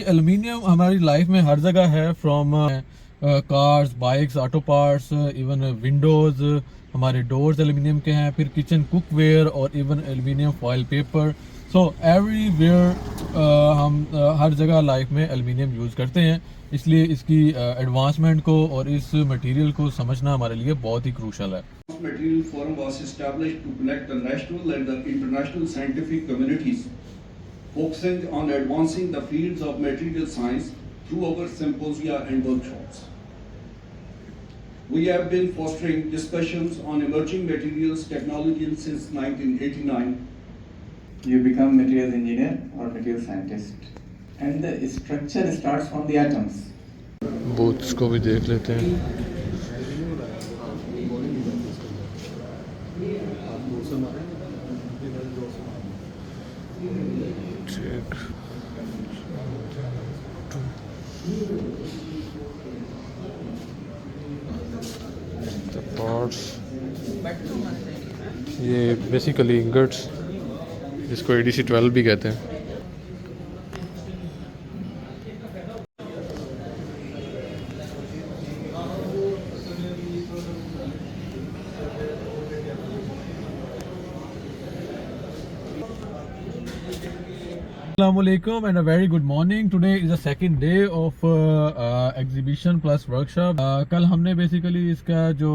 Aluminium हमारी life में हर जगह है, from cars, bikes, auto parts, even Windows, हमारे डोर्स एल्युमिनियम के हैं, फिर किचन कुकवेयर और even aluminium foil paper. So everywhere हम हर जगह लाइफ में एल्युमिनियम यूज़ करते हैं, इसलिए इसकी एडवांसमेंट को और इस मटेरियल को समझना हमारे लिए बहुत ही क्रूशल है। Material Forum was established to connect the national and the international scientific communities, focusing on advancing the fields of material science through our symposia and workshops. We have been fostering discussions on emerging materials technology since 1989. You become materials engineer or material scientist, and the structure starts from the atoms. Booths को भी देख लेते हैं। Parts ये basically ingots, जिसको ADC 12 भी कहते हैं। Assalamualaikum and a very good morning. Today is the second day of exhibition plus workshop. कल हमने बेसिकली इसका जो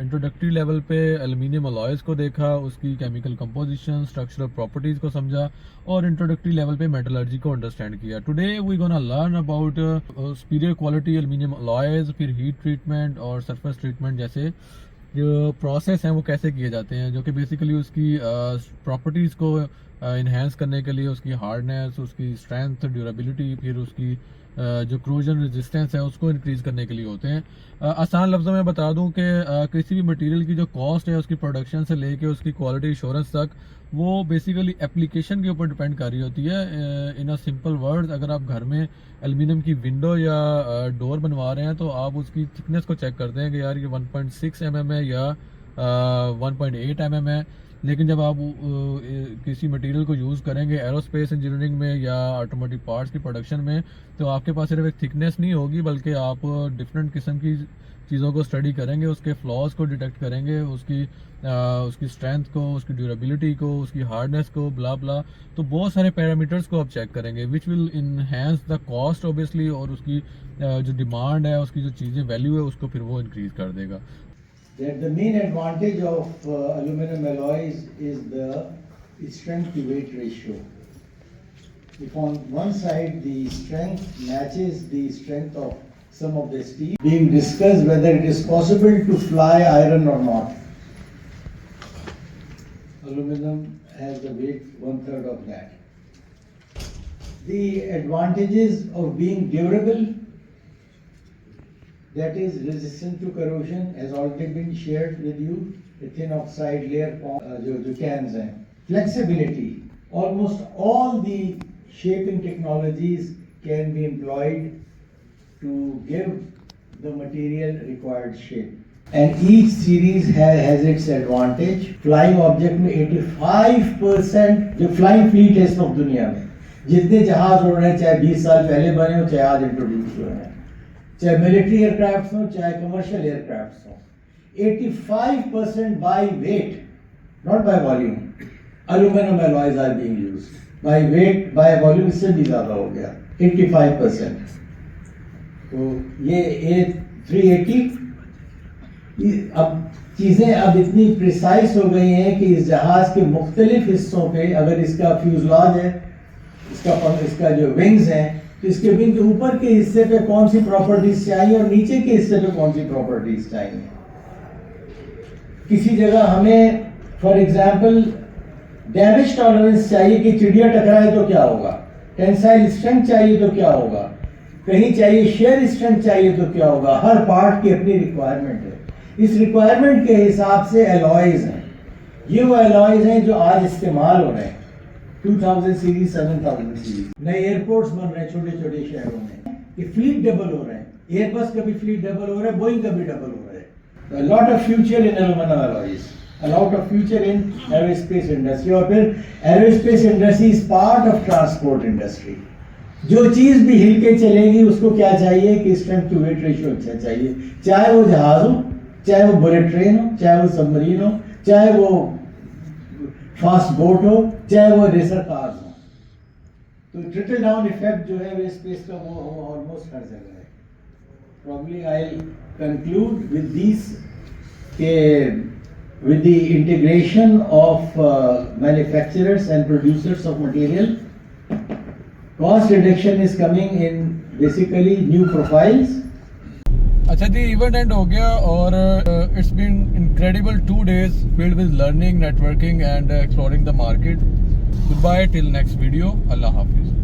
इंट्रोडक्टरी लेवल पे एल्युमिनियम अलॉयज को देखा, उसकी केमिकल कंपोजिशन, स्ट्रक्चरल प्रॉपर्टीज को समझा और इंट्रोडक्टरी लेवल पे मेटलर्जी को अंडरस्टैंड किया। Today we gonna learn about superior quality aluminium alloys, फिर हीट ट्रीटमेंट और सरफेस ट्रीटमेंट जैसे जो प्रोसेस हैं वो कैसे किए जाते हैं, जो कि बेसिकली उसकी प्रॉपर्टीज़ को इन्हेंस करने के लिए, उसकी हार्डनेस, उसकी स्ट्रेंथ, ड्यूरेबिलिटी, फिर उसकी जो क्रोजन रेजिस्टेंस है उसको इंक्रीज़ करने के लिए होते हैं। आसान लफ्ज़ों में बता दूं कि किसी भी मटेरियल की जो कॉस्ट है उसकी प्रोडक्शन से लेके उसकी क्वालिटी एश्योरेंस तक, वो बेसिकली एप्लीकेशन के ऊपर डिपेंड कर रही होती है। इन अ सिंपल वर्ड, अगर आप घर में एल्युमिनियम की विंडो या डोर बनवा रहे हैं तो आप उसकी थिकनेस को चेक करते हैं कि यार ये 1.6 mm है या 1.8 mm है। लेकिन जब आप किसी मटेरियल को यूज़ करेंगे एरोस्पेस इंजीनियरिंग में या ऑटोमोटिव पार्ट्स की प्रोडक्शन में, तो आपके पास सिर्फ एक थिकनेस नहीं होगी, बल्कि आप डिफरेंट किस्म की चीज़ों को स्टडी करेंगे, उसके फ्लॉज को डिटेक्ट करेंगे, उसकी स्ट्रेंथ को, उसकी ड्यूरेबिलिटी को, उसकी हार्डनेस को, ब्ला ब्ला। तो बहुत सारे पैरामीटर्स को आप चेक करेंगे, which will enhance the cost obviously, और उसकी जो डिमांड है, उसकी जो चीज़ें वैल्यू है, उसको फिर वो इंक्रीज़ कर देगा। That the main advantage of aluminum alloys is the strength to weight ratio. If on one side the strength matches the strength of some of the steel, being discussed whether it is possible to fly iron or not. Aluminum has the weight 1/3 of that. The advantages of being durable, that is resistant to corrosion, has already been shared with you. The thin oxide layer जो cans हैं. Flexibility, almost all the shaping technologies can be employed to give the material required shape. And each series has its advantage. Flying object में 85% जो flying fleet है इस वक्त दुनिया में, जितने जहाज उड़ रहे हैं, चाहे 20 साल पहले बने हो, चाहे आज इंट्रोड्यूस हुए हैं, चाहे मिलिट्री एयरक्राफ्ट हो, चाहे कमर्शियल एयरक्राफ्ट हो, 85% by weight, not by volume, aluminium alloys are being used. By weight, by volume इससे भी ज्यादा हो गया, 85%। तो ये A380, अब चीज़ें अब इतनी प्रिसाइज हो गई हैं कि इस जहाज के मुख्तलिफ हिस्सों पे, अगर इसका फ्यूजलाज है, इसका जो विंग्स हैं, तो इसके विंग के ऊपर के हिस्से पे कौन सी प्रॉपर्टीज चाहिए और नीचे के हिस्से पे कौन सी प्रॉपर्टीज चाहिए। किसी जगह हमें फॉर एग्जांपल डैमेज टॉलरेंस चाहिए कि चिड़िया टकराए तो क्या होगा, टेंसाइल स्ट्रेंथ चाहिए तो क्या होगा, कहीं चाहिए शेयर स्ट्रेंथ चाहिए तो क्या होगा। हर पार्ट की अपनी रिक्वायरमेंट है। इस रिक्वायरमेंट के हिसाब से अलॉयज हैं, ये वो अलॉयज हैं जो आज इस्तेमाल हो रहे हैं। 2000 सीरीज, 7000 सीरीज, नए एयरपोर्ट्स बन रहे हैं छोटे छोटे शहरों में, ये फ्लीट डबल हो रहे हैं। एयरबस का भी फ्लीट डबल हो रहा है, बोइंग का भी डबल हो रहा है। a lot of future in aluminum alloys, a lot of future in aerospace industry, और फिर aerospace industry is part of transport industry. जो चीज भी हिल के चलेगी उसको क्या चाहिए कि स्ट्रेंथ टू वेट रेशियो अच्छा चाहिए, चाहे वो जहाज हो, चाहे वो बुलेट ट्रेन हो, चाहे वो सबमरीन हो, चाहे वो फास्ट बोट हो, चाहे वो रेसर कार्स हो। तो ट्रिकल डाउन इफेक्ट जो है वे स्पेस का वो ऑलमोस्ट हर जगह है। Probably I conclude with this के with the integration of manufacturers and producers of material, cost reduction is coming in basically new profiles. अच्छा जी, इवेंट एंड हो गया और it's been incredible 2 days filled with learning, networking and exploring the market. Goodbye till next video. Allah Hafiz.